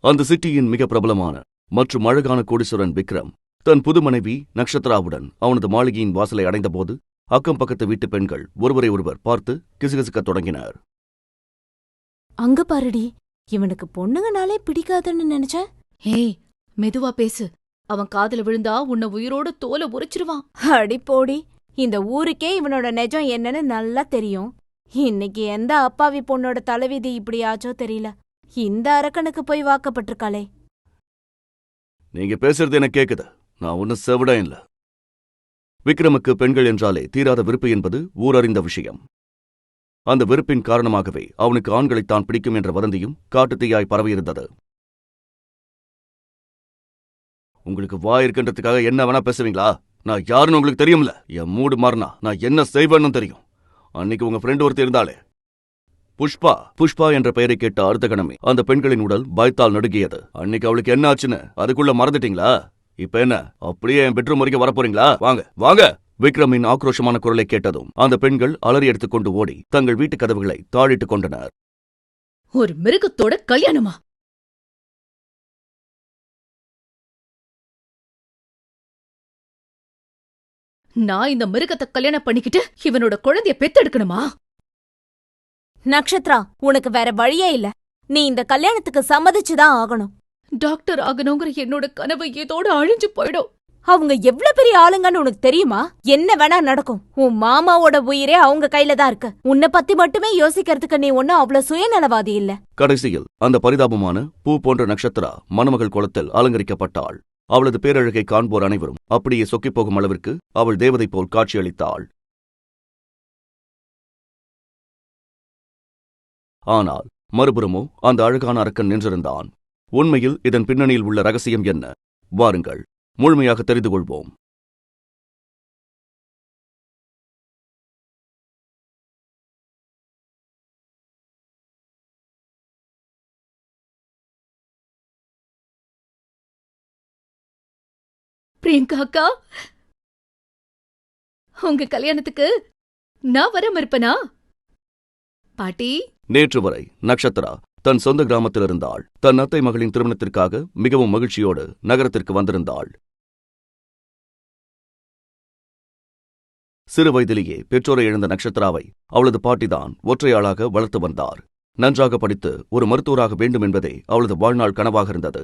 அந்த சிட்டியின் மிக பிரபலமான மற்றும் அழகான கோடீஸ்வரன் விக்ரம் தன் புது மனைவி நக்ஷத்ராவுடன் அவனது மாளிகையின் வாசலை அடைந்தபோது அக்கம் பக்கத்து வீட்டு பெண்கள் ஒருவரை ஒருவர் பார்த்து கிசுகிசுக்கத் தொடங்கினர். அங்க பாருடி, இவனுக்கு பொண்ணுங்கனாலே பிடிக்காதுன்னு நினைச்சேன். ஏய், மெதுவா பேசு. அவன் காதுல விழுந்தா உன்னை உயிரோட தோலை உரிச்சிருவான். அடி போடி, இந்த ஊருக்கே இவனோட நெஜம் என்னன்னு நல்லா தெரியும். இன்னைக்கு எந்த அப்பாவி பொண்ணோட தலைவிதி இப்படி ஆச்சோ தெரியல. இந்த அரக்கனுக்கு போய் வாக்கப்பட்டிருக்காளே. நீங்க பேசுறது எனக்கு கேக்குது. நான் ஒன்னும் செவிட இல்ல. விக்ரமுக்கு பெண்கள் என்றாலே தீராத வெறுப்பு என்பது ஊரறிந்த விஷயம். அந்த வெறுப்பின் காரணமாகவே அவனுக்கு ஆண்களைத்தான் பிடிக்கும் என்ற வதந்தியும் காட்டுத்தீயாய் பரவியிருந்தது. உங்களுக்கு வாயிருக்கின்றதுக்காக என்ன வேணா பேசுவீங்களா? நான் யாருன்னு உங்களுக்கு தெரியும்ல. என் மூடு மாறினா நான் என்ன செய்வேன்னு தெரியும். அன்னைக்கு உங்க ஃப்ரெண்ட் ஒருத்தர் இருந்தாலே புஷ்பா என்ற பெயரை கேட்ட அடுத்த கணமே அந்த பெண்களின் உடல் பயத்தால் நடுங்கியது. அன்னைக்கு அவளுக்கு என்ன ஆச்சுன்னு அதுக்குள்ள மறந்துட்டீங்களா? இப்ப என்ன அப்படியே என் பெட்ரூம் வரைக்கும் வரப்போறீங்களா? வாங்க வாங்க. விக்ரமின் ஆக்ரோஷமான குரலை கேட்டதும் அந்த பெண்கள் அலறி எடுத்துக்கொண்டு ஓடி தங்கள் வீட்டு கதவுகளை தாழிட்டுக் கொண்டனர். ஒரு மிருகத்தோட கல்யாணமா? நான் இந்த மிருகத்தை கல்யாணம் பண்ணிக்கிட்டு இவனோட குழந்தைய பெத்தெடுக்கணுமா? நக்ஷத்ரா, உனக்கு வேற வழியே இல்ல. நீ இந்த கல்யாணத்துக்கு சம்மதிச்சுதான் ஆகணும். டாக்டர் ஆகணுங்கிற என்னோட கனவு ஏதோட அழிஞ்சு போயிடும். அவங்க எவ்வளவு பெரிய ஆளுங்கன்னு உனக்கு தெரியுமா? என்ன வேணா நடக்கும். உன் மாமாவோட உயிரே அவங்க கையில தான் இருக்கு. உன்னை பத்தி மட்டுமே யோசிக்கிறதுக்கு நீ ஒன்னும் அவ்வளவு சுயநலவாதி இல்ல. கடைசியில் அந்த பரிதாபமான பூ போன்ற நட்சத்திரா மணமகள் கோலத்தில் அலங்கரிக்கப்பட்டாள். அவளது பேரழகை காண்போர் அனைவரும் அப்படியே சொக்கிப்போகும் அளவிற்கு அவள் தேவதை போல் காட்சியளித்தாள். ஆனால் மறுபுறமோ அந்த அழகான அரக்கன் நின்றிருந்தான். உண்மையில் இதன் பின்னணியில் உள்ள ரகசியம் என்ன? வாருங்கள், முழுமையாக தெரிந்து கொள்வோம். பிரியங்கா அக்கா, உங்க கல்யாணத்துக்கு நான் வர மறுப்பனா? பாட்டி, நேற்று வரை நக்ஷத்ரா தன் சொந்த கிராமத்தில் இருந்தாள். தன் அத்தை மகளின் திருமணத்திற்காக மிகவும் மகிழ்ச்சியோடு நகரத்திற்கு வந்திருந்தாள். சிறு வயதிலேயே பெற்றோரை இழந்த நக்ஷத்ராவை அவளது பாட்டிதான் ஒற்றையாளாக வளர்த்து வந்தார். நன்றாக படித்து ஒரு மருத்துவராக வேண்டும் என்பதே அவளது வாழ்நாள் கனவாக இருந்தது.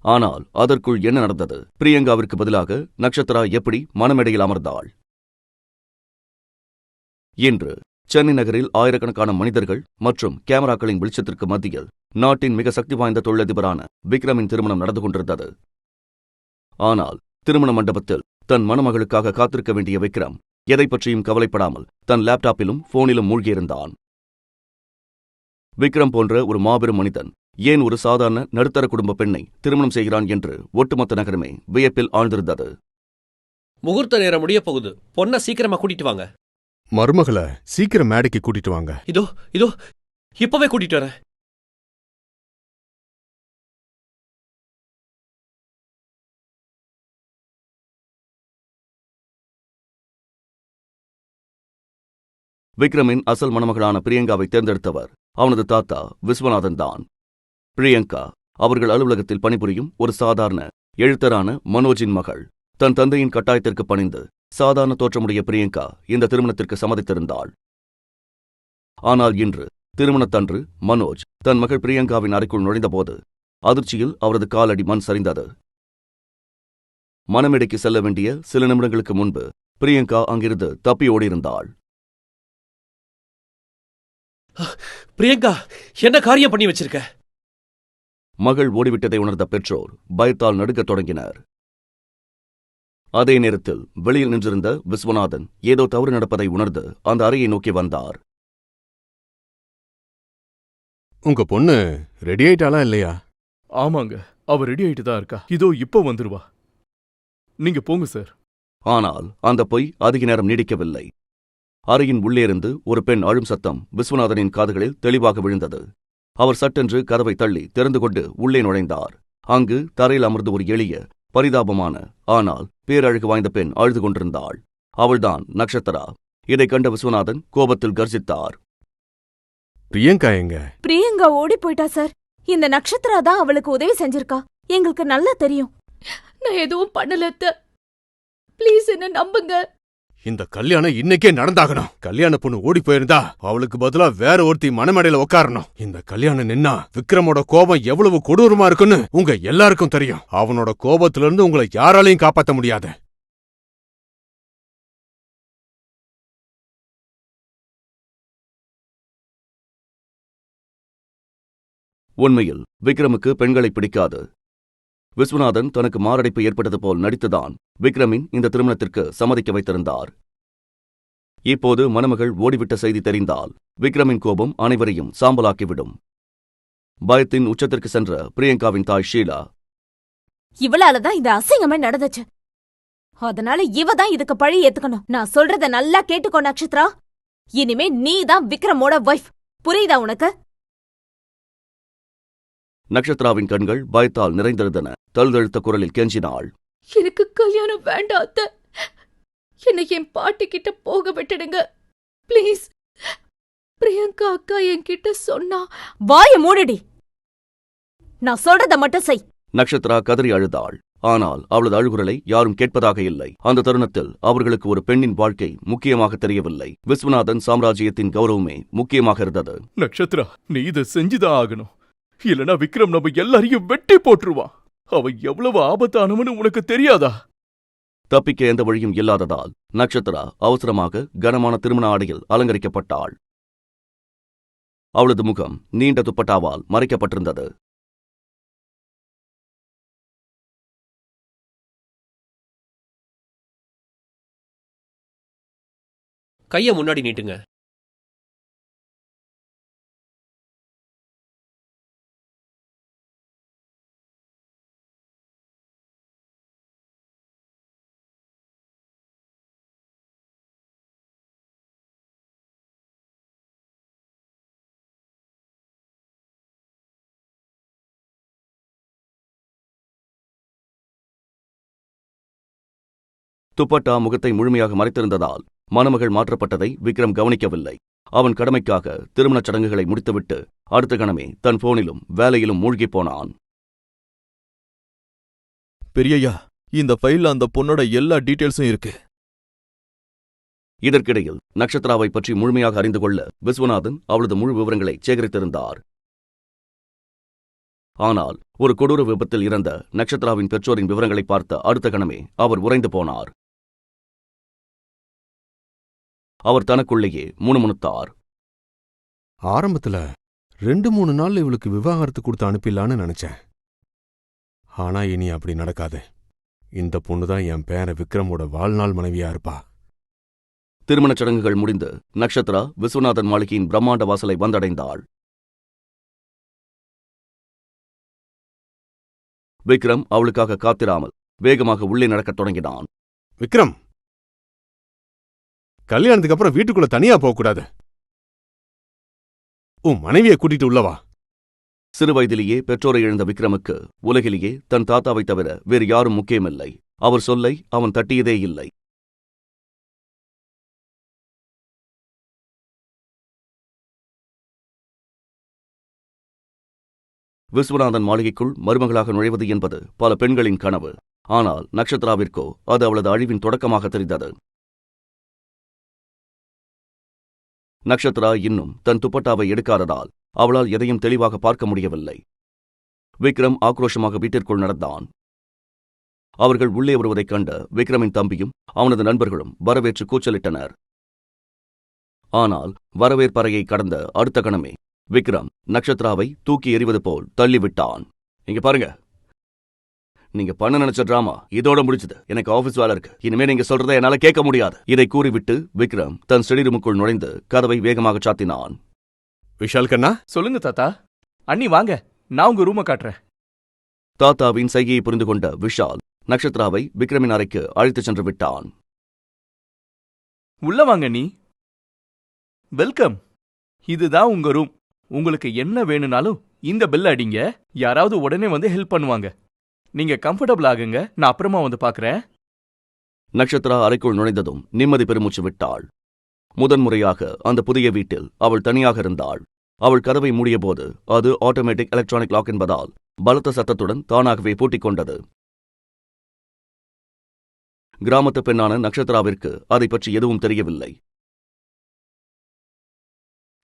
ஆனால் அதற்குள் என்ன நடந்தது? பிரியங்காவிற்கு பதிலாக நக்ஷத்ரா எப்படி மணமேடையில் அமர்ந்தாள்? இன்று சென்னை நகரில் ஆயிரக்கணக்கான மனிதர்கள் மற்றும் கேமராக்களின் வெளிச்சத்திற்கு மத்தியில் நாட்டின் மிக சக்தி வாய்ந்த தொழிலதிபரான விக்ரமின் திருமணம் நடந்து கொண்டிருந்தது. ஆனால் திருமண மண்டபத்தில் தன் மணமகளுக்காக காத்திருக்க வேண்டிய விக்ரம் எதை பற்றியும் கவலைப்படாமல் தன் லேப்டாப்பிலும் போனிலும் மூழ்கியிருந்தான். விக்ரம் போன்ற ஒரு மாபெரும் மனிதன் ஏன் ஒரு சாதாரண நடுத்தர குடும்ப பெண்ணை திருமணம் செய்கிறான் என்று ஒட்டுமொத்த நகரமே வியப்பில் ஆழ்ந்திருந்தது. முகூர்த்த நேரம் முடிய போகுது. பொண்ண சீக்கிரமா கூட்டிட்டு வாங்க. மருமகளை சீக்கிரம் மேடைக்கு கூட்டிட்டு வாங்க. இதோ இதோ இப்பவே கூட்டிட்டு வரேன். விக்ரமின் அசல் மணமகளான பிரியங்காவை தேர்ந்தெடுத்தவர் அவனது தாத்தா விஸ்வநாதன் தான். பிரியங்கா அவர்கள் அலுவலகத்தில் பணிபுரியும் ஒரு சாதாரண எழுத்தரான மனோஜின் மகள். தன் தந்தையின் கட்டாயத்திற்கு பணிந்து சாதாரண தோற்றமுடைய பிரியங்கா இந்த திருமணத்திற்கு சம்மதித்திருந்தாள். ஆனால் இன்று திருமணத்தன்று மனோஜ் தன் மகள் பிரியங்காவின் அறைக்குள் நுழைந்தபோது அதிர்ச்சியில் அவரது காலடி மண் சரிந்தது. மணமேடைக்கு செல்ல வேண்டிய சில நிமிடங்களுக்கு முன்பு பிரியங்கா அங்கிருந்து தப்பி ஓடியிருந்தாள். பிரியங்கா, என்ன காரியம் பண்ணி வச்சிருக்க? மகள் ஓடிவிட்டதை உணர்ந்த பெற்றோர் பயத்தால் நடுக்கத் தொடங்கினர். அதே நேரத்தில் வெளியில் நின்றிருந்த விஸ்வநாதன் ஏதோ தவறு நடப்பதை உணர்ந்து அந்த அறையை நோக்கி வந்தார். உங்க பொண்ணு ரெடி ஆயிட்டாளா இல்லையா? ஆமாங்க, அவ ரெடி ஆயிட்டு தான் இருக்கா. இதோ இப்போ வந்துருவா. நீங்க போங்க சார். ஆனால் அந்த பொய் அதிக நேரம் நீடிக்கவில்லை. அறையின் உள்ளேருந்து ஒரு பெண் அழும் சத்தம் விஸ்வநாதனின் காதுகளில் தெளிவாக விழுந்தது. அவர் சட்டென்று கதவை தள்ளி திறந்து கொண்டு உள்ளே நுழைந்தார். அங்கு தரையில் அமர்ந்து ஒரு எளிய பரிதாபமான ஆனால் பேரழகு வாய்ந்த பெண் அழுது கொண்டிருந்தாள். அவள்தான் நக்ஷத்ரா. இதைக் கண்ட விஸ்வநாதன் கோபத்தில் கர்ஜித்தார். பிரியங்கா எங்க? பிரியங்கா ஓடி போயிட்டா சார். இந்த நட்சத்திரா தான் அவளுக்கு உதவி செஞ்சிருக்கா. எங்களுக்கு நல்லா தெரியும். நான் எதுவும் பண்ணல அத்தை. ப்ளீஸ் என்ன நம்புங்க. இந்த கல்யாணம் இன்னைக்கே நடந்தாகணும். கல்யாண பொண்ணு ஓடி போயிருந்தா அவளுக்கு பதிலா வேற ஒருத்தி மணமேடையில உட்காரணும். இந்த கல்யாணம் நின்னா விக்ரமோட கோபம் எவ்வளவு கொடூரமா இருக்குன்னு உங்க எல்லாருக்கும் தெரியும். அவனோட கோபத்திலிருந்து உங்களை யாராலையும் காப்பாத்த முடியாது. உண்மையில் விக்ரமுக்கு பெண்களை பிடிக்காது. விஸ்வநாதன் தனக்கு மாரடைப்பு ஏற்பட்டது போல் நடித்துதான் விக்ரமின் இந்த திருமணத்திற்கு சம்மதிக்க வைத்திருந்தார். இப்போது மணமகள் ஓடிவிட்ட செய்தி தெரிந்தால் விக்ரமின் கோபம் அனைவரையும் சாம்பலாக்கிவிடும். பயத்தின் உச்சத்திற்கு சென்ற பிரியங்காவின் தாய் ஷீலா, இவளாலதான் இந்த அசிங்கமே நடந்துச்சு. அதனால இவ தான் இதுக்கு பழி ஏத்துக்கணும். நான் சொல்றத நல்லா கேட்டுக்கோ நட்சத்திரா. இனிமே நீ தான் விக்ரமோட வைஃப். புரியுதா உனக்கு? நக்ஷத்ராவின் கண்கள் பயத்தால் நிறைந்திருந்தன. தழுதழுத்த குரலில் கெஞ்சினாள். எனக்கு கல்யாணம் வேண்டாம் அத்தை. என்னை என் பாட்டி கிட்ட போக விட்டுடுங்க ப்ளீஸ். பிரியங்கா அக்கா என்கிட்ட சொன்னா. வாய மூடுடி. நான் சொல்றத மட்டும் செய். நக்ஷத்ரா கதறி அழுதாள். ஆனால் அவளது அழுகுரலை யாரும் கேட்பதாக இல்லை. அந்த தருணத்தில் அவர்களுக்கு ஒரு பெண்ணின் வாழ்க்கை முக்கியமாக தெரியவில்லை. விஸ்வநாதன் சாம்ராஜ்யத்தின் கௌரவமே முக்கியமாக இருந்தது. நட்சத்திரா, நீ இதை செஞ்சுதான் ஆகணும். இல்லனா விக்ரம் நம்ம எல்லாரையும் வெட்டி போட்டுருவான். அவன் எவ்வளவு ஆபத்தானவனு உனக்கு தெரியாதா? தப்பிக்க எந்த வழியும் இல்லாததால் நக்ஷத்ரா அவசரமாக கனமான திருமண ஆடையில் அலங்கரிக்கப்பட்டாள். அவளது முகம் நீண்ட துப்பட்டாவால் மறைக்கப்பட்டிருந்தது. கைய முன்னாடி நீட்டுங்க. துப்பட்டா முகத்தை முழுமையாக மறைத்திருந்ததால் மணமகள் மாற்றப்பட்டதை விக்ரம் கவனிக்கவில்லை. அவன் கடமைக்காக திருமணச் சடங்குகளை முடித்துவிட்டு அடுத்த கணமே தன் போனிலும் வேலையிலும் மூழ்கிப் போனான். பெரியய்யா, இந்த ஃபைல்ல அந்த பொண்ணோட எல்லா டீட்டெயில்ஸும் இருக்கு. இதற்கிடையில் நக்ஷத்ராவை பற்றி முழுமையாக அறிந்து கொள்ள விஸ்வநாதன் அவளது முழு விவரங்களை சேகரித்திருந்தார். ஆனால் ஒரு கொடூர விபத்தில் இறந்த நக்ஷத்ராவின் பெற்றோரின் விவரங்களை பார்த்த அடுத்த கணமே அவர் உறைந்து போனார். அவர் தனக்குள்ளேயே முணுமுணுத்தார். ஆரம்பத்துல 2-3 நாள்ல இவளுக்கு விவாகரத்து கொடுத்து அனுப்பிடலான்னு நினைச்சேன். ஆனா இனி அப்படி நடக்காது. இந்த பொண்ணுதான் என் பேர விக்ரமோட வாழ்நாள் மனைவியா இருப்பா. திருமணச் சடங்குகள் முடிந்து நக்ஷத்ரா விஸ்வநாதன் மாளிகையின் பிரம்மாண்ட வாசலை வந்தடைந்தாள். விக்ரம் அவளுக்காக காத்திராமல் வேகமாக உள்ளே நடக்கத் தொடங்கினான். விக்ரம், கல்யாணத்துக்கு அப்புறம் வீட்டுக்குள்ள தனியா போகக்கூடாது. உன் மனைவியை கூட்டிட்டு உள்ளவா. சிறுவயதிலேயே பெற்றோரை இழந்த விக்ரமுக்கு உலகிலேயே தன் தாத்தாவை தவிர வேறு யாரும் முக்கியமில்லை. அவர் சொல்லை அவன் தட்டியதே இல்லை. விஸ்வநாதன் மாளிகைக்குள் மருமகளாக நுழைவது என்பது பல பெண்களின் கனவு. ஆனால் நக்ஷத்ராவிற்கோ அது அவளது அழிவின் தொடக்கமாக தெரிந்தது. நக்ஷத்ரா இன்னும் தன் துப்பட்டாவை எடுக்காததால் அவளால் எதையும் தெளிவாக பார்க்க முடியவில்லை. விக்ரம் ஆக்ரோஷமாக வீட்டிற்குள் நடந்தான். அவர்கள் உள்ளே வருவதைக் கண்ட விக்ரமின் தம்பியும் அவனது நண்பர்களும் வரவேற்று கூச்சலிட்டனர். ஆனால் வரவேற்பறையை கடந்த அடுத்த கணமே விக்ரம் நக்ஷத்ராவை தூக்கி எறிவது போல் தள்ளிவிட்டான். இங்க பாருங்க, நீங்க பண்ண நினைச்ச டிராமா இதோட முடிச்சது. எனக்கு ஆபீஸ் வேலை இருக்கு. இனிமே நீங்க சொல்றதை என்னால கேட்க முடியாது. இதை கூறிவிட்டு விக்ரம் தன் ஸ்டடி ரூமுக்குள் நுழைந்து கதவை வேகமாக சாத்தினான். விஷால் கண்ணா, சொல்லுங்க தாத்தா. அண்ணி வாங்க, நான் உங்க ரூமை காட்டுறேன். தாத்தாவின் சைகையை புரிந்து கொண்ட விஷால் நக்ஷத்ராவை விக்ரமின் அறைக்கு அழைத்துச் சென்று விட்டான். உள்ள வாங்க நீ. வெல்கம். இதுதான் உங்க ரூம். உங்களுக்கு என்ன வேணும்னாலும் இந்த பெல் அடிங்க. யாராவது உடனே வந்து ஹெல்ப் பண்ணுவாங்க. நீங்க கம்ஃபர்டபுள் ஆகுங்க. நான் அப்புறமா வந்து பார்க்கறேன். நட்சத்திரா அறைக்குள் நுழைந்ததும் நிம்மதி பெருமூச்சு விட்டாள். முதன்முறையாக அந்த புதிய வீட்டில் அவள் தனியாக இருந்தாள். அவள் கதவை மூடியபோது அது ஆட்டோமேட்டிக் எலக்ட்ரானிக் லாக் என்பதால் பலத்த சத்தத்துடன் தானாகவே பூட்டிக் கொண்டது. கிராமத்து பெண்ணான நட்சத்திராவிற்கு அதை பற்றி எதுவும் தெரியவில்லை.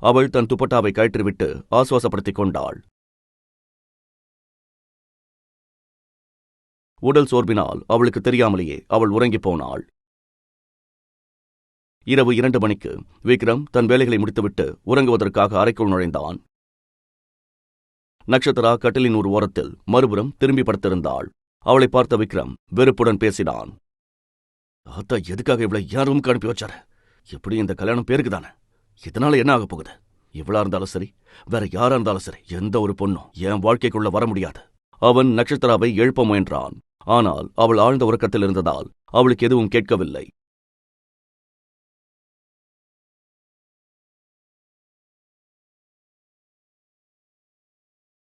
அவள் தன் துப்பட்டாவை கழற்றிவிட்டு ஆசுவாசப்படுத்திக் கொண்டாள். உடல் சோர்வினால் அவளுக்கு தெரியாமலேயே அவள் உறங்கிப் போனாள். இரவு 2 மணிக்கு விக்ரம் தன் வேலைகளை முடித்துவிட்டு உறங்குவதற்காக அறைக்குள் நுழைந்தான். நட்சத்திரா கட்டிலின் ஒரு ஓரத்தில் மறுபுறம் திரும்பி படுத்திருந்தாள். அவளை பார்த்த விக்ரம் வெறுப்புடன் பேசினான். அத்தா எதுக்காக இவளை என் ரூமுக்கு அனுப்பி வச்சாரு? எப்படி இந்த கல்யாணம் பேருக்கு தானே, இதனால என்ன ஆகப் போகுது? இவளா இருந்தாலும் சரி, வேற யாரா இருந்தாலும் சரி, எந்த ஒரு பொண்ணும் என் வாழ்க்கைக்குள்ள வர முடியாது. அவன் நட்சத்திராவை எழுப்ப முயன்றான். ஆனால் அவள் ஆழ்ந்த உறக்கத்தில் இருந்ததால் அவளுக்கு எதுவும் கேட்கவில்லை.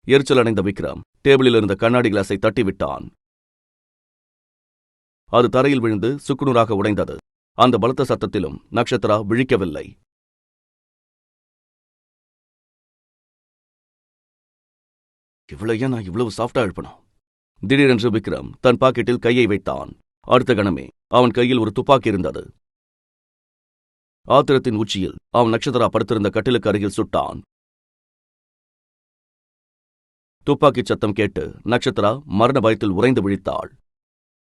எரிச்சல் அடைந்த விக்ரம் டேபிளில் இருந்த கண்ணாடி கிளாஸை தட்டிவிட்டான். அது தரையில் விழுந்து சுக்குநூறாக உடைந்தது. அந்த பலத்த சத்தத்திலும் நட்சத்திரா விழிக்கவில்லை. இவ்வளையா நான் இவ்வளவு சாஃப்டா எழுப்பணும்? திடீரென்று விக்ரம் தன் பாக்கெட்டில் கையை வைத்தான். அடுத்த கணமே அவன் கையில் ஒரு துப்பாக்கி இருந்தது. ஆத்திரத்தின் உச்சியில் அவன் நட்சத்திரா படுத்திருந்த கட்டிலுக்கு அருகில் சுட்டான். துப்பாக்கிச் சத்தம் கேட்டு நட்சத்திரா மரண பயத்தில் உறைந்து விழித்தாள்.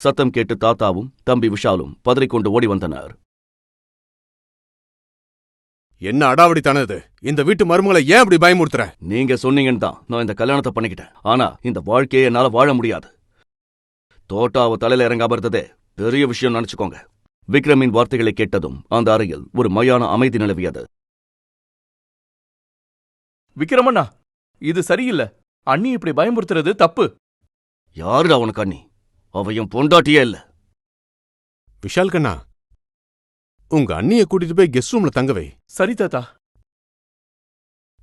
சத்தம் கேட்டு தாத்தாவும் தம்பி விஷாலும் பதறிக்கொண்டு ஓடி வந்தனர். என்ன அடாவடித்தானே இது? இந்த வீட்டு மருமகளை ஏன் அப்படி பயமுறுத்துற? நீங்க சொன்னீங்கன்னு தான் நான் இந்த கல்யாணத்தை பண்ணிக்கிட்டேன். ஆனா இந்த வாழ்க்கையை என்னால வாழ முடியாது. தோட்டாவ தலையில இறங்காம இருந்ததே பெரிய விஷயம் நினைச்சுக்கோங்க. விக்ரமின் வார்த்தைகளை கேட்டதும் அந்த அறையில் ஒரு மயான அமைதி நிலவியது. விக்ரமண்ணா, இது சரியில்லை. அண்ணி இப்படி பயமுறுத்துறது தப்பு. யாருடா அவனுக்கு அண்ணி? அவையும் பொண்டாட்டியே இல்ல. விஷால் கண்ணா, உங்க அண்ணிய கூட்டிட்டு போய் கெஸ்ட் ரூம்ல தங்க வை. சரி தாத்தா.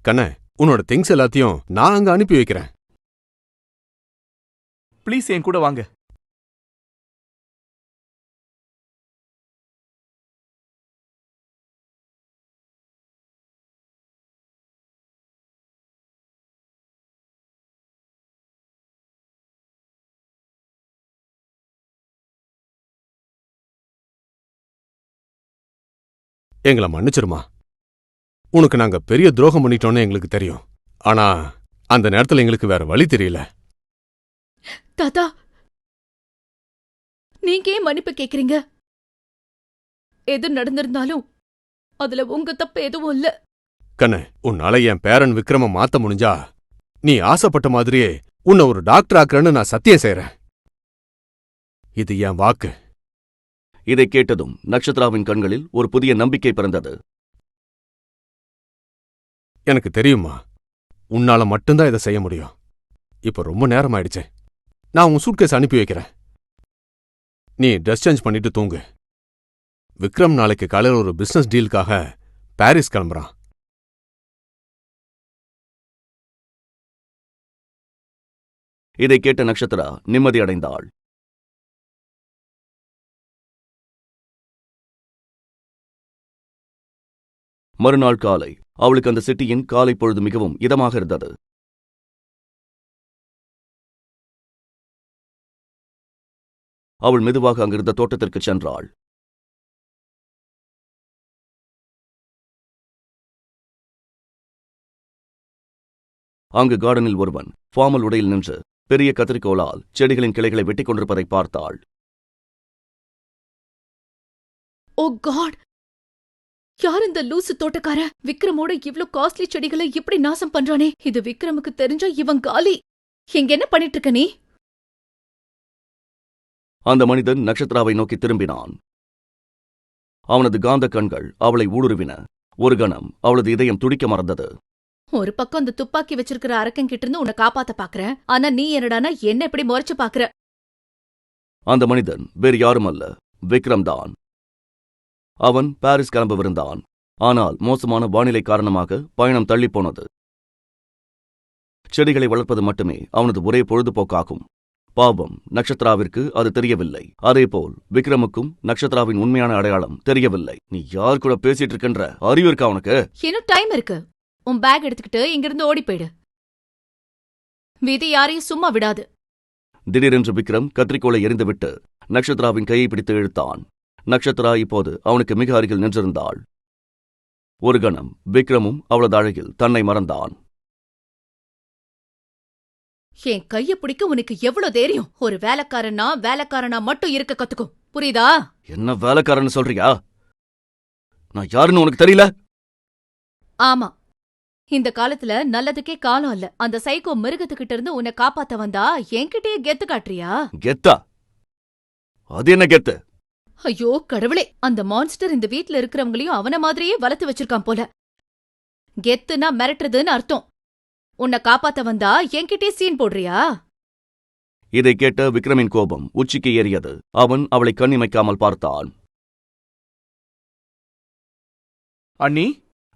கண்ண, உன்னோட திங்ஸ் எல்லாத்தையும் நான் அங்க அனுப்பி வைக்கிறேன். ப்ளீஸ் என் கூட வாங்க. எங்களை மன்னிச்சிருமா. உனக்கு நாங்க பெரிய துரோகம் பண்ணிட்டோன்னு எங்களுக்கு தெரியும். ஆனா அந்த நேரத்துல எங்களுக்கு வேற வழி தெரியல. தாத்தா, நீங்க ஏன் மன்னிப்பு கேக்குறீங்க? எது நடந்திருந்தாலும் அதுல உங்க தப்பு எதுவும் இல்ல. கண்ணு, உன்னால என் பேரன் விக்ரம மாத்த முடிஞ்சா நீ ஆசைப்பட்ட மாதிரியே உன்னை ஒரு டாக்டர் ஆக்குறேன்னு நான் சத்தியம் செய்றேன். இது என் வாக்கு. இதை கேட்டதும் நட்சத்திராவின் கண்களில் ஒரு புதிய நம்பிக்கை பிறந்தது. எனக்கு தெரியுமா, உன்னால மட்டும்தான் இதை செய்ய முடியும். இப்ப ரொம்ப நேரம் ஆயிடுச்சு. நான் உன் சூட்கேஸ் அனுப்பி வைக்கிறேன். நீ ட்ரெஸ் சேஞ்ச் பண்ணிட்டு தூங்கு. விக்ரம் நாளைக்கு காலையில் ஒரு பிசினஸ் டீலுக்காக பாரிஸ் கிளம்புறான். இதை கேட்ட நட்சத்திரா நிம்மதி அடைந்தாள். மறுநாள் காலை அவளுக்கு அந்த சிட்டியின் காலை பொழுது மிகவும் இதமாக இருந்தது. அவள் மெதுவாக அங்கிருந்த தோட்டத்திற்கு சென்றாள். அங்கு கார்டனில் ஒருவன் ஃபார்மல் உடையில் நின்று பெரிய கத்திரிக்கோளால் செடிகளின் கிளைகளை வெட்டிக் கொண்டிருப்பதை பார்த்தாள். ஓ காட், யார் இந்த லூசு தோட்டக்கார? விக்ரமோட இவ்ளோ காஸ்ட்லி செடிகளை இப்படி நாசம் பண்றானே. இது விக்ரமுக்கு தெரிஞ்சா இவன் காலி. எங்க என்ன பண்ணிட்டு இருக்க நீ? அந்த மனிதன் நட்சத்திராவை நோக்கி திரும்பினான். அவனது காந்த கண்கள் அவளை ஊடுருவின. ஒரு கணம் அவளது இதயம் துடிக்க மறந்தது. ஒரு பக்கம் அந்த துப்பாக்கி வச்சிருக்கிற அரக்கன் கிட்ட இருந்து உன்னை காப்பாத்த பாக்குறேன். ஆனா நீ என்னடானா என்ன இப்படி முறைச்சு பாக்குற? அந்த மனிதன் வேறு யாரும் அல்ல, விக்ரம் தான். அவன் பாரிஸ் கிளம்பவிருந்தான். ஆனால் மோசமான வானிலை காரணமாக பயணம் தள்ளிப்போனது. செடிகளை வளர்ப்பது மட்டுமே அவனது ஒரே பொழுதுபோக்காகும். பாவம், நக்ஷத்ராவிற்கு அது தெரியவில்லை. அதேபோல் விக்ரமுக்கும் நக்ஷத்ராவின் உண்மையான அடையாளம் தெரியவில்லை. நீ யார் கூட பேசிட்டு இருக்கின்ற அறிவு இருக்கா உனக்கு? இன்னும் டைம் இருக்கு. உன் பேக் எடுத்துக்கிட்டு இங்கிருந்து ஓடி போயிடு. விதி யாரையும் சும்மா விடாது. திடீரென்று விக்ரம் கத்திரிக்கோளை எறிந்துவிட்டு நக்ஷத்ராவின் கையை பிடித்து இழுத்தான். நக்ஷத்ரா இப்போது அவனுக்கு மிக அருகில் நின்றிருந்தாள். ஒரு கணம் விக்ரமும் அவளது அழகில் தன்னை மறந்தான். என் கைய பிடிக்க உனக்கு எவ்வளவு தைரியம்? ஒரு வேலைக்காரனா மட்டும் இருக்க கத்துக்கும், புரியுதா? என்ன வேலைக்காரன்னு சொல்றியா? நான் யாருன்னு உனக்கு தெரியல? ஆமா, இந்த காலத்துல நல்லதுக்கே காலம் இல்ல. அந்த சைக்கோ மிருகத்துக்கிட்ட இருந்து உன்னை காப்பாத்த வந்தா என்கிட்டயே கெத்து காட்டுறியா? கெத்தா? அது என்ன கெத்து? ஐயோ கடவுளே, அந்த மான்ஸ்டர் இந்த வீட்ல இருக்கிறவங்களையும் அவன மாதிரியே வளர்த்து வச்சிருக்கான் போல. கெத்துனா மிரட்டுறதுன்னு அர்த்தம். உன்னை காப்பாத்த வந்தா என்கிட்டயே சீன் போடுறியா? இதை கேட்ட விக்ரமின் கோபம் உச்சிக்கு ஏறியது. அவன் அவளை கண்ணிமைக்காமல் பார்த்தான். அண்ணி,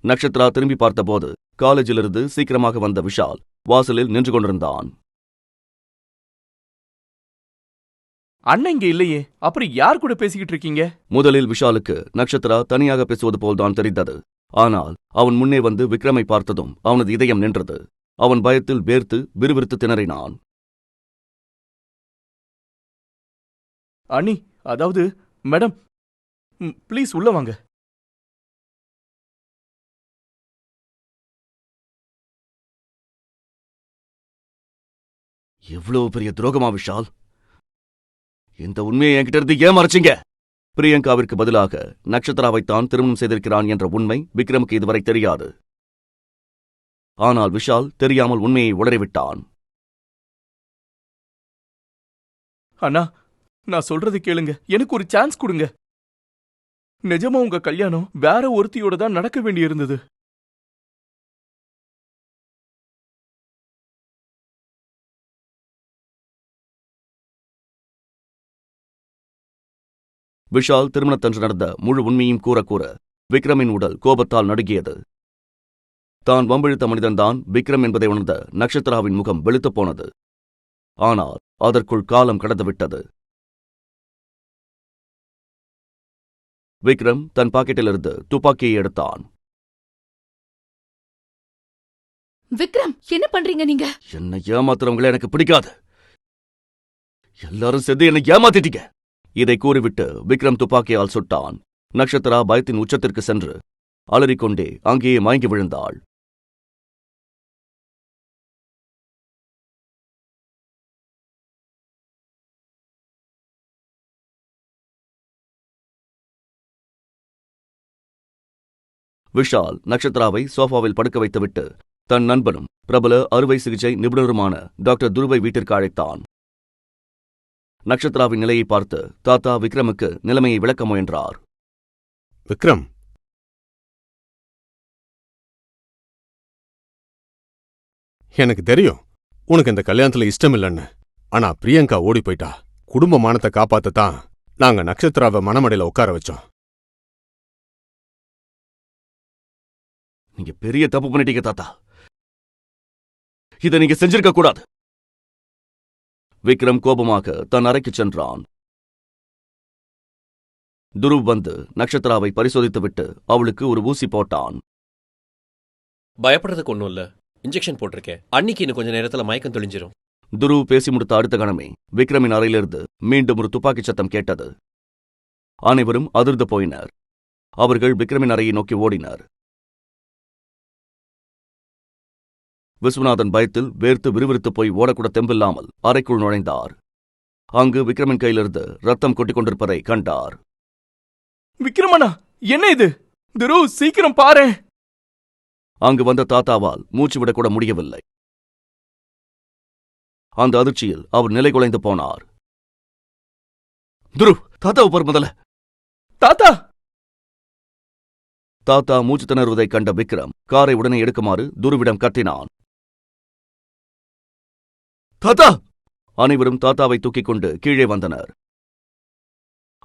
நக்ஷத்ரா திரும்பி பார்த்தபோது காலேஜிலிருந்து சீக்கிரமாக வந்த விஷால் வாசலில் நின்று கொண்டிருந்தான். அண்ணன் இங்க இல்லையே, அப்புறம் யார் கூட பேசிக்கிட்டு இருக்கீங்க? முதலில் விஷாலுக்கு நக்ஷத்ரா தனியாக பேசுவது போல்தான் தெரிந்தது. ஆனால் அவன் முன்னே வந்து விக்ரமை பார்த்ததும் அவனது இதயம் நின்றது. அவன் பயத்தில் வேர்த்து விறுவிறுத்து திணறினான். அண்ணி, அதாவது மேடம், ப்ளீஸ் உள்ள வாங்க. எவ்வளவு பெரிய துரோகமா விஷால்! இந்த உண்மையை என்கிட்ட இருந்து ஏன் மறைச்சிங்க? பிரியங்காவிற்கு பதிலாக நக்ஷத்ராவைத்தான் திருமணம் செய்திருக்கிறான் என்ற உண்மை விக்ரமுக்கு இதுவரை தெரியாது. ஆனால் விஷால் தெரியாமல் உண்மையை உளறிவிட்டான். அண்ணா, நான் சொல்றது கேளுங்க. எனக்கு ஒரு சான்ஸ் கொடுங்க. நிஜமா உங்க கல்யாணம் வேற ஒருத்தியோட தான் நடக்க வேண்டியிருந்தது. விஷால் திருமணத்தன்று நடந்த முழு உண்மையும் கூற கூற விக்ரமின் உடல் கோபத்தால் நடுங்கியது. தான் வம்பிழுத்த மனிதன்தான் விக்ரம் என்பதை உணர்ந்த நக்ஷத்ராவின் முகம் வெளுத்துப் போனது. ஆனால் அதற்குள் காலம் கடந்துவிட்டது. விக்ரம் தன் பாக்கெட்டிலிருந்து துப்பாக்கியை எடுத்தான். விக்ரம், என்ன பண்றீங்க நீங்க? என்னை ஏமாத்துறவங்களே எனக்கு பிடிக்காது. எல்லாரும் சேர்ந்து என்னை ஏமாத்திட்டீங்க. இதை கூறிவிட்டு விக்ரம் துப்பாக்கியால் சுட்டான். நக்ஷத்ரா பயத்தின் உச்சத்திற்கு சென்று அலறிக்கொண்டே அங்கேயே மயங்கி விழுந்தாள். விஷால் நக்ஷத்ராவை சோஃபாவில் படுக்க வைத்துவிட்டு தன் நண்பனும் பிரபல அறுவை சிகிச்சை நிபுணருமான டாக்டர் துருவை வீட்டிற்கு அழைத்தான். நக்ஷத்ராவின் நிலையை பார்த்து தாத்தா விக்ரமுக்கு நிலைமையை விளக்க முயன்றார். விக்ரம், எனக்கு தெரியும் உனக்கு இந்த கல்யாணத்துல இஷ்டம் இல்லைன்னு. ஆனா பிரியங்கா ஓடி போயிட்டா. குடும்ப மானத்தை காப்பாத்தத்தான் நாங்க நக்ஷத்ராவை மணமடையில உட்கார வச்சோம். நீங்க பெரிய தப்பு பண்ணிட்டீங்க தாத்தா. இதை நீங்க செஞ்சிருக்க கூடாது. விக்ரம் கோபமாக தன் அறைக்கு சென்றான். துருவ் வந்து நக்ஷத்ராவை பரிசோதித்துவிட்டு அவளுக்கு ஒரு ஊசி போட்டான். பயப்படுறதுக்கு ஒன்றும் இல்ல, இன்ஜெக்ஷன் போட்டிருக்கேன். அன்னிக்கு இன்னும் கொஞ்ச நேரத்துல மயக்கம் தெளிஞ்சிரும். துருவ் பேசி முடித்த அடுத்த கணமே விக்ரமின் அறையிலிருந்து மீண்டும் ஒரு துப்பாக்கிச் சத்தம் கேட்டது. அனைவரும் அதிர்ந்து போயினர். அவர்கள் விக்ரமின் அறையை நோக்கி ஓடினர். விஸ்வநாதன் பயத்தில் வேர்த்து விறுவிறுத்து போய் ஓடக்கூட தெம்பில்லாமல் அறைக்குள் நுழைந்தார். அங்கு விக்ரமின் கையிலிருந்து ரத்தம் கொட்டிக் கொண்டிருப்பதை கண்டார். விக்ரமண்ணா, என்ன இது? துரு, சீக்கிரம் பாரு! அங்கு வந்த தாத்தாவால் மூச்சு விடக்கூட முடியவில்லை. அந்த அதிர்ச்சியில் அவர் நிலை குலைந்து போனார். துரு, தாத்தாவை பார் முதல்ல. தாத்தா! தாத்தா மூச்சு திணறுவதைக் கண்ட விக்ரம் காரை உடனே எடுக்குமாறு துருவிடம் கத்தினான். தாத்தா! அனைவரும் தாத்தாவை தூக்கிக் கொண்டு கீழே வந்தனர்.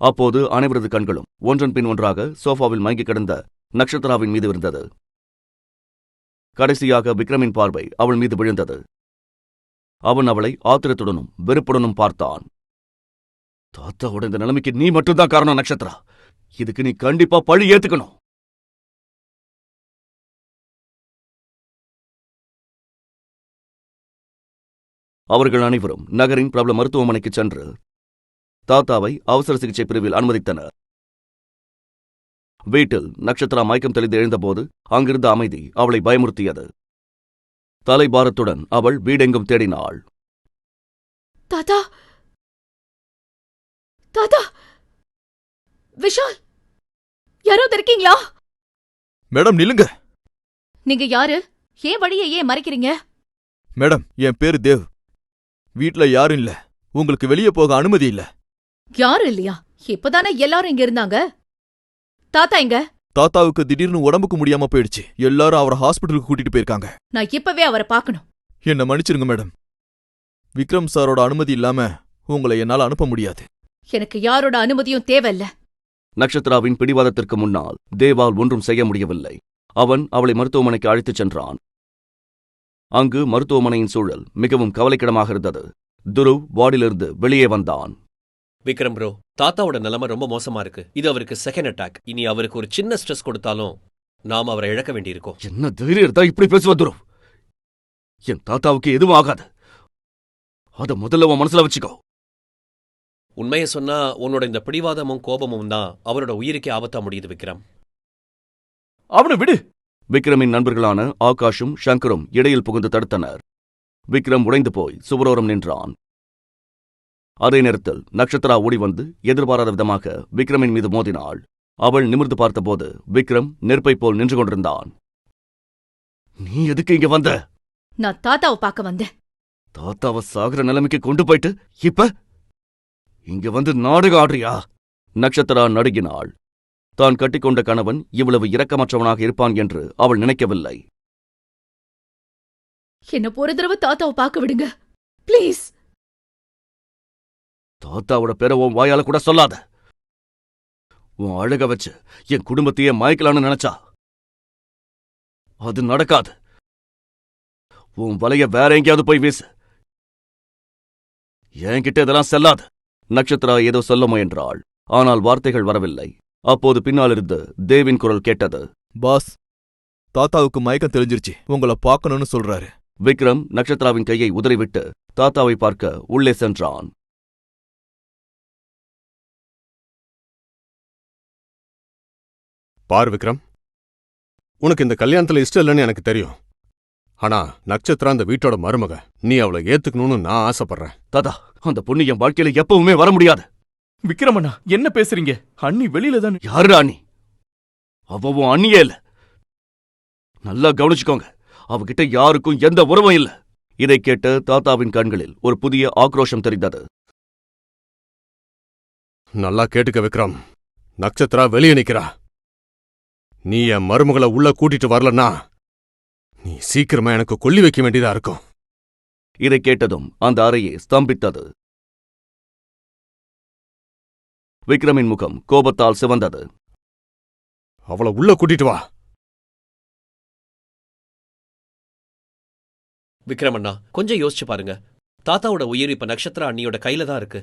அப்போது அனைவரது கண்களும் ஒன்றன் பின் ஒன்றாக சோஃபாவில் மயங்கி கிடந்த நக்ஷத்ராவின் மீது இருந்தது. கடைசியாக விக்ரமின் பார்வை அவள் மீது விழுந்தது. அவன் அவளை ஆத்திரத்துடனும் வெறுப்புடனும் பார்த்தான். தாத்தாவோட இந்த நிலைமைக்கு நீ மட்டும்தான் காரணம் நட்சத்திரா. இதுக்கு நீ கண்டிப்பா பழி ஏத்துக்கணும். அவர்கள் அனைவரும் நகரின் பிரபல மருத்துவமனைக்கு சென்று தாத்தாவை அவசர சிகிச்சை பிரிவில் அனுமதித்தனர். வீட்டில் நட்சத்திரா மயக்கம் தெளிந்து எழுந்தபோது அங்கிருந்த அமைதி அவளை பயமுறுத்தியது. தலைபாரத்துடன் அவள் வீடெங்கும் தேடினாள். தாத்தா தாத்தா விஷால், யாராவது இருக்கீங்களா? மேடம் நில்லுங்க. நீங்க யாரு? ஏன் வழியை ஏன் மறைக்கிறீங்க? மேடம், என் பேரு தேவ். வீட்ல யாரும் இல்ல. உங்களுக்கு வெளியே போக அனுமதி இல்ல. யாரும் இல்லையா? இப்பதானே எல்லாரும் இங்க இருந்தாங்க. தாத்தா எங்க? தாத்தாவுக்கு திடீர்னு உடம்புக்கு முடியாம போயிடுச்சு. எல்லாரும் அவரை ஹாஸ்பிட்டலுக்கு கூட்டிட்டு போயிருக்காங்க. நான் இப்பவே அவரை பார்க்கணும். என்ன மன்னிச்சிருங்க மேடம். விக்ரம் சாரோட அனுமதி இல்லாம உங்களை என்னால அனுப்ப முடியாது. எனக்கு யாரோட அனுமதியும் தேவையில்ல. நட்சத்திராவின் பிடிவாதத்திற்கு முன்னால் தேவால் ஒன்றும் செய்ய முடியவில்லை. அவன் அவளை மருத்துவமனைக்கு அழைத்துச் சென்றான். அங்கு மருத்துவமனையின் சூழல் மிகவும் கவலைக்கிடமாக இருந்தது. துருவ் வார்டிலிருந்து வெளியே வந்தான். விக்ரம் ப்ரோ, தாத்தாவோட நிலைமை ரொம்ப மோசமா இருக்கு. இது அவருக்கு செகண்ட் அட்டாக். இனி அவருக்கு ஒரு சின்ன ஸ்ட்ரெஸ் கொடுத்தாலும் நாம அவரை இழக்க வேண்டியிருக்கோம். என்ன தைரியம் இருந்தா இப்படி பேசுவ துருவ்? என் தாத்தாவுக்கு எதுவும் ஆகாது. அத முதல்ல உன் மனசுல வச்சுக்கோ. உண்மையை சொன்னா உன்னோட இந்த பிடிவாதமும் கோபமும் தான் அவரோட உயிருக்கே ஆபத்தா முடியுது விக்ரம். அவனை விடு. விக்ரமின் நண்பர்களான ஆகாஷும் ஷங்கரும் இடையில் புகுந்து தடுத்தனர். விக்ரம் உடைந்து போய் சுவரோரம் நின்றான். அதே நேரத்தில் நட்சத்திரா ஓடி வந்து எதிர்பாராத விதமாக விக்ரமின் மீது மோதினாள். அவள் நிமிர்ந்து பார்த்தபோது விக்ரம் நெருப்பைப் போல் நின்று கொண்டிருந்தான். நீ எதுக்கு இங்க வந்த? நான் தாத்தாவை பார்க்க வந்தேன். தாத்தாவை சாகுற நிலைமைக்கு கொண்டு போயிட்டு இப்ப இங்க வந்து நாடகம் ஆடுறியா? நட்சத்திரா நடுங்கினாள். தான் கட்டிக்கொண்ட கணவன் இவ்வளவு இரக்கமற்றவனாக இருப்பான் என்று அவள் நினைக்கவில்லை. என்ன ஒரு தடவை தாத்தாவை பார்க்க விடுங்க ப்ளீஸ். தாத்தாவோட பேரை உன் வாயால கூட சொல்லாத. உன் அழக வச்சு என் குடும்பத்தையே மயக்கலான்னு நினைச்சா அது நடக்காது. உன் வலைய வேற எங்கேயாவது போய் வீசு. என்கிட்ட இதெல்லாம் செல்லாது. நட்சத்திரா ஏதோ சொல்ல முயன்றாள். ஆனால் வார்த்தைகள் வரவில்லை. அப்போது பின்னாலிருந்து தேவின் குரல் கேட்டது. பாஸ், தாத்தாவுக்கு மயக்கம் தெளிஞ்சிருச்சு. உங்களை பார்க்கணும்னு சொல்றாரு. விக்ரம் நட்சத்திராவின் கையை உதறிவிட்டு தாத்தாவை பார்க்க உள்ளே சென்றான். பார் விக்ரம், உனக்கு இந்த கல்யாணத்துல இஷ்டம் இல்லைன்னு எனக்கு தெரியும். ஆனா நட்சத்திரா அந்த வீட்டோட மருமக. நீ அவளை ஏத்துக்கணும்னு நான் ஆசைப்படுறேன். தாத்தா, அந்த பொண்ணு என் வாழ்க்கையில எப்பவுமே வர முடியாது. விக்ரமண்ணா, என்ன பேசுறீங்க? அண்ணி வெளியில தான். யாரு அண்ணி? அவ உன் அண்ணியே இல்ல. நல்லா கவனிச்சுக்கோங்க. அவகிட்ட யாருக்கும் எந்த உறவும் இல்ல. இதை கேட்டு தாத்தாவின் கண்களில் ஒரு புதிய ஆக்ரோஷம் தெரிந்தது. நல்லா கேட்டுக்க விக்ரம், நட்சத்திரா வெளியே நிக்கிறா. நீ என் மருமகளை உள்ள கூட்டிட்டு வரலன்னா நீ சீக்கிரமா எனக்கு கொல்லி வைக்க வேண்டியதா இருக்கும். இதை கேட்டதும் அந்த அறையே ஸ்தம்பித்தது. விக்ரமின் முகம் கோபத்தால் சிவந்தது. அவளை உள்ள கூட்டிட்டு வா. விக்ரமண்ணா, கொஞ்சம் யோசிச்சு பாருங்க. தாத்தாவோட உயிர் இப்ப நட்சத்திரா அண்ணியோட கையில தான் இருக்கு.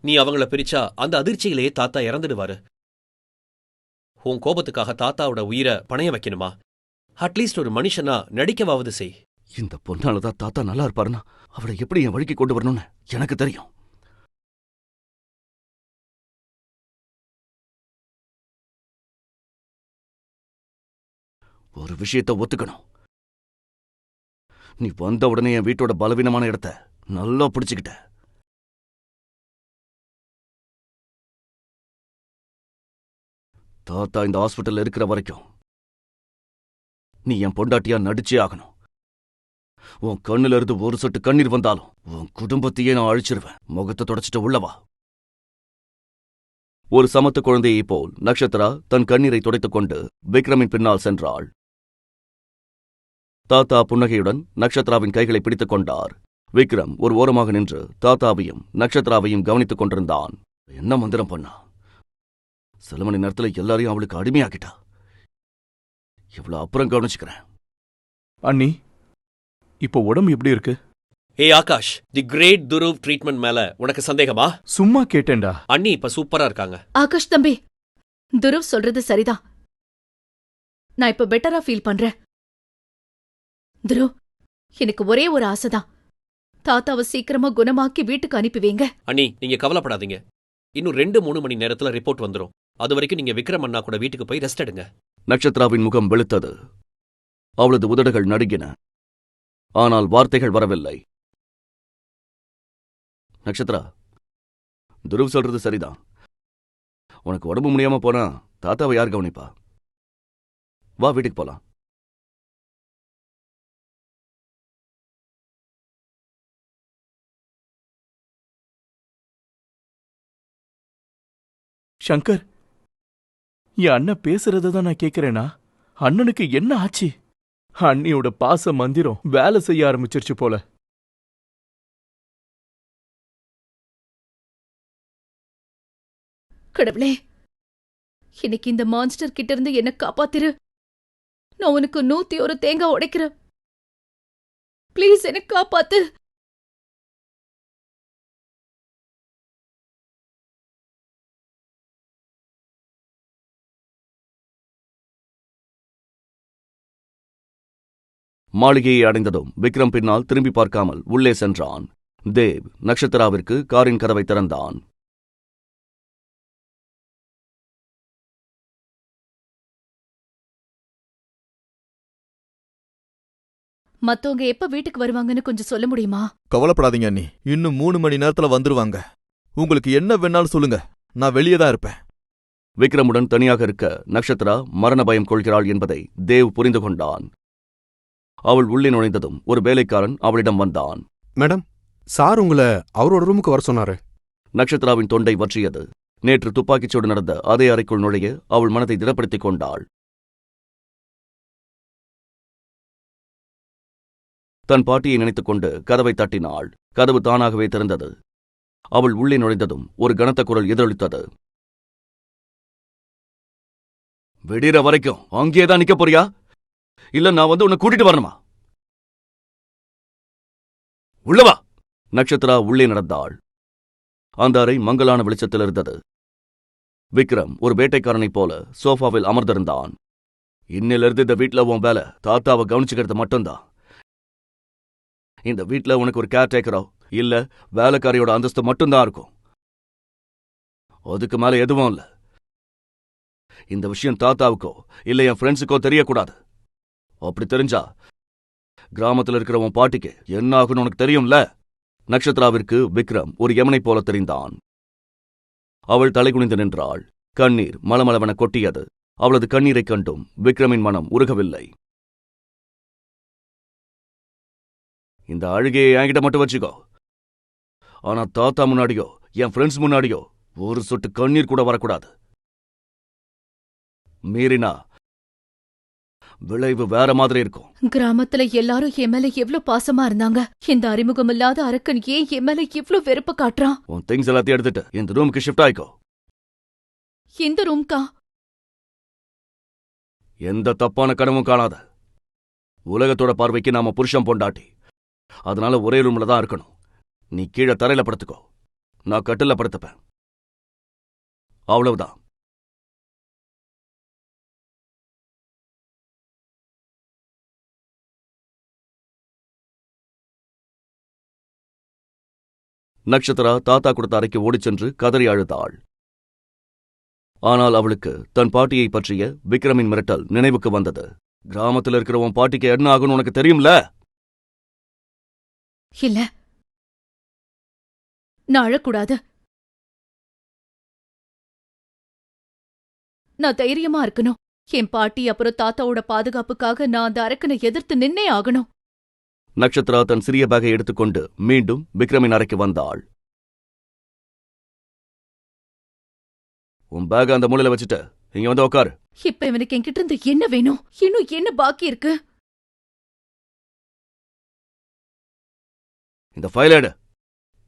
நீ அவங்கள பிரிச்சா அந்த அதிர்ச்சியிலேயே தாத்தா இறந்துடுவாரு. உன் கோபத்துக்காக தாத்தாவோட உயிரை பணைய வைக்கணுமா? அட்லீஸ்ட் ஒரு மனுஷனா நடிக்கவாவது செய். இந்த பொண்ணாலதான் தாத்தா நல்லா இருப்பாருன்னா அவளை எப்படி என் வழிக்கு கொண்டு வரணும்னு எனக்கு தெரியும். ஒரு விஷயத்தை ஒத்துக்கணும். நீ வந்த உடனே என் வீட்டோட பலவீனமான இடத்த நல்லா பிடிச்சுக்கிட்ட. தாத்தா இந்த ஹாஸ்பிட்டல்ல இருக்கிற வரைக்கும் நீ என் பொண்டாட்டியா நடிச்சே ஆகணும். உன் கண்ணுல இருந்து ஒரு சொட்டு கண்ணீர் வந்தாலும் உன் குடும்பத்தையே நான் அழிச்சிருவேன். முகத்தை தொடச்சிட்டு உள்ளவா. ஒரு சமத்து குழந்தையைப் போல் நட்சத்திரா தன் கண்ணீரை துடைத்துக் கொண்டு விக்ரமின் பின்னால் சென்றாள். தாத்தா புன்னகையுடன் நட்சத்திராவின் கைகளை பிடித்துக் கொண்டார். விக்ரம் ஒரு ஓரமாக நின்று தாத்தாவையும் நட்சத்திராவையும் கவனித்துக் கொண்டிருந்தான். என்ன மந்திரம் பண்ணா? சில மணி நேரத்துல எல்லாரையும் அவளுக்கு அடிமையாக்கிட்டா. இவ்வளவு அப்புறம் கவனிச்சுக்கிறேன். அண்ணி, இப்போ உடம்பு எப்படி இருக்கு? ஏய் ஆகாஷ், தி கிரேட் துருவ் ட்ரீட்மெண்ட் மேல உனக்கு சந்தேகமா? சும்மா கேட்டேன்டா. அண்ணி இப்ப சூப்பரா இருக்காங்க. ஆகாஷ் தம்பி, துருவ் சொல்றது சரிதான். நான் இப்ப பெட்டரா ஃபீல் பண்றேன். துருவ், எனக்கு ஒரே ஒரு ஆசைதான். தாத்தாவை சீக்கிரமா குணமாக்கி வீட்டுக்கு அனுப்பி வைங்க. அண்ணி நீங்க கவலைப்படாதீங்க. இன்னும் 2-3 மணி நேரத்துல ரிப்போர்ட் வந்துரும். அது வரைக்கும் நீங்க விக்ரம் அண்ணா கூட வீட்டுக்கு போய் ரெஸ்ட் எடுங்க. நட்சத்திராவின் முகம் வெளுத்தது. அவளது உதடுகள் நடுங்கின. ஆனால் வார்த்தைகள் வரவில்லை. நட்சத்திரா, துருவ் சொல்றது சரிதான். உனக்கு உடம்பு முடியாம போனா தாத்தாவை யார் கவனிப்பா? வா, வீட்டுக்கு போலாம். சங்கர், என் அண்ணன் பேசுறத தான் நான் கேக்குறேனா? அண்ணனுக்கு என்ன ஆச்சு? அண்ணியோட பாச மந்திரம் வேலை செய்ய ஆரம்பிச்சிருச்சு போல. கடவுளே, இன்னைக்கு இந்த மான்ஸ்டர் கிட்ட இருந்து என்ன காப்பாத்திரு. நான் உனக்கு 101 தேங்காய் உடைக்கிறேன். ப்ளீஸ் என்ன காப்பாத்து. மாளிகையை அடைந்ததும் விக்ரம் பின்னால் திரும்பி பார்க்காமல் உள்ளே சென்றான். தேவ் நட்சத்திராவிற்கு காரின் கதவை திறந்தான். மத்தவங்க எப்ப வீட்டுக்கு வருவாங்கன்னு கொஞ்சம் சொல்ல முடியுமா? கவலைப்படாதீங்க அண்ணி, இன்னும் 3 மணி நேரத்துல வந்துருவாங்க. உங்களுக்கு என்ன வேணாலும் சொல்லுங்க, நான் வெளியே தான் இருப்பேன். விக்ரமுடன் தனியாக இருக்க நட்சத்திரா மரண பயம் கொள்கிறாள் என்பதை தேவ் புரிந்து கொண்டான். அவள் உள்ளே நுழைந்ததும் ஒரு வேலைக்காரன் அவளிடம் வந்தான். மேடம், சார் உங்களை அவரோட ரூமுக்கு வர சொன்னாரு. நட்சத்திராவின் தொண்டை வற்றியது. நேற்று துப்பாக்கிச்சூடு நடந்த அதே அறைக்குள் நுழைய அவள் மனதை திடப்படுத்திக் கொண்டாள். தன் பாட்டியை நினைத்துக் கொண்டு கதவை தட்டினாள். கதவு தானாகவே திறந்தது. அவள் உள்ளே நுழைந்ததும் ஒரு கனத்த குரல் எதிரொலித்தது. விடிற வரைக்கும் அங்கேதான் நிக்க போறியா? இல்ல நான் வந்து உன்னை கூட்டிட்டு வரணுமா? உள்ளவா! நட்சத்திரா உள்ளே நடந்தாள். அந்த அறை மங்கலான வெளிச்சத்தில் இருந்தது. விக்ரம் ஒரு வேட்டைக்காரனைப் போல சோஃபாவில் அமர்ந்திருந்தான். இன்னிலிருந்து இந்த வீட்டுல உன் வேலை தாத்தாவை கவனிச்சுக்கிறது மட்டும்தான். இந்த வீட்டுல உனக்கு ஒரு கேர்டேக்கரோ இல்ல வேலைக்காரியோட அந்தஸ்து மட்டும்தான் இருக்கும். அதுக்கு மேல எதுவும் இல்ல. இந்த விஷயம் தாத்தாவுக்கோ இல்ல என் ஃப்ரெண்ட்ஸுக்கோ தெரியக்கூடாது. அப்படி தெரிஞ்சா கிராமத்தில் இருக்கிற உன் பாட்டிக்கு என்ன ஆகுன்னு உனக்கு தெரியும்ல. நட்சத்திராவிற்கு விக்ரம் ஒரு யமனைப் போல தெரிந்தான். அவள் தலைகுனிந்து நின்றாள். கண்ணீர் மளமளவென கொட்டியது. அவளது கண்ணீரைக் கண்டும் விக்ரமின் மனம் உருகவில்லை. இந்த அழுகையை என்கிட்ட மட்டும் வச்சுக்கோ. ஆனா தாத்தா முன்னாடியோ என் ஃப்ரெண்ட்ஸ் முன்னாடியோ ஒரு சொட்டு கண்ணீர் கூட வரக்கூடாது. மீறினா விளைவு வேற மாதிரி இருக்கும். கிராமத்துல எல்லாரும் என் மேல எவ்வளவு பாசமா இருந்தாங்க. இந்த அறிமுகமில்லாத அரக்கன் ஏன் என் மேல இவ்வளவு வெறுப்பு காட்டுறான்? உன் திங்ஸ் எல்லாத்தையும் எடுத்துட்டு இந்த ரூமுக்கு ஷிஃப்ட் ஆயிக்கோ. இந்த ரூம்கா? எந்த தப்பான கனவும் காணாத. உலகத்தோட பார்வைக்கு நாம புருஷன் பொண்டாட்டி. அதனால ஒரே ரூம்ல தான் இருக்கணும். நீ கீழே தரையில படுத்துக்கோ, நான் கட்டில படுத்துப்பேன். அவ்வளவுதான். நட்சத்திரா தாத்தா கொடுத்த அறைக்கு ஓடிச் சென்று கதறி அழுதாள். ஆனால் அவளுக்கு தன் பாட்டியை பற்றிய விக்ரமின் மிரட்டல் நினைவுக்கு வந்தது. கிராமத்தில் இருக்கிற உன் பாட்டிக்கு என்ன ஆகும்னு உனக்கு தெரியும்ல? இல்ல, நான் அழக்கூடாது. நான் தைரியமா இருக்கணும். என் பாட்டி அப்புறம் தாத்தாவோட பாதுகாப்புக்காக நான் அந்த அரக்கனை எதிர்த்து நின்னே ஆகணும். நட்சத்திரா தன் சிறிய பேக்கை எடுத்துக்கொண்டு மீண்டும் விக்ரமின் அறைக்கு வந்தாள். உன் பேக் அந்த மூலையில வச்சுட்டு இங்க வந்து உட்காரு. இப்ப இவனுக்கு என்கிட்ட இருந்து என்ன வேணும்? இன்னும் என்ன பாக்கி இருக்கு? இந்த ஃபைல் எடு.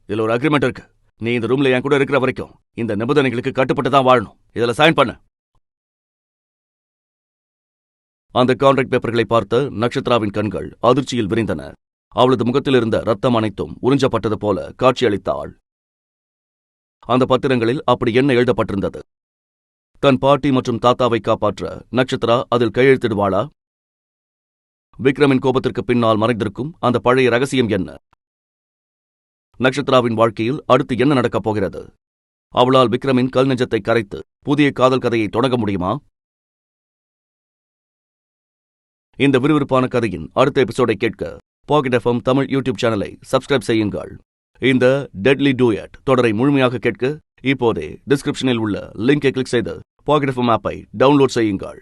இதுல ஒரு அக்ரிமெண்ட் இருக்கு. நீ இந்த ரூம்ல என் கூட இருக்கிற வரைக்கும் இந்த நிபந்தனைகளுக்கு கட்டுப்பட்டு தான் வாழணும். இதுல சைன் பண்ணு. அந்த கான்ட்ராக்ட் பேப்பர்களை பார்த்த நட்சத்திராவின் கண்கள் அதிர்ச்சியில் விரிந்தன. அவளது முகத்தில் இருந்த ரத்தம் அனைத்தும் உறிஞ்சப்பட்டது போல காட்சியளித்தாள். அந்த பத்திரங்களில் அப்படி என்ன எழுதப்பட்டிருந்தது? தன் பாட்டி மற்றும் தாத்தாவை காப்பாற்ற நட்சத்திரா அதில் கையெழுத்திடுவாளா? விக்ரமின் கோபத்திற்கு பின்னால் மறைந்திருக்கும் அந்த பழைய ரகசியம் என்ன? நட்சத்திராவின் வாழ்க்கையில் அடுத்து என்ன நடக்கப் போகிறது? அவளால் விக்ரமின் கல் நெஞ்சத்தை கரைத்து புதிய காதல் கதையை தொடங்க முடியுமா? இந்த விறுவிறுப்பான கதையின் அடுத்த எபிசோடை கேட்க பாக்கெட் எஃப்எம் தமிழ் யூடியூப் சேனலை சப்ஸ்கிரைப் செய்யுங்கள். இந்த டெட்லி டூயட் தொடரை முழுமையாக கேட்க இப்போதே டிஸ்கிரிப்ஷனில் உள்ள லிங்கை கிளிக் செய்து பாக்கெட் எஃப்எம் ஆப்பை டவுன்லோட் செய்யுங்கள்.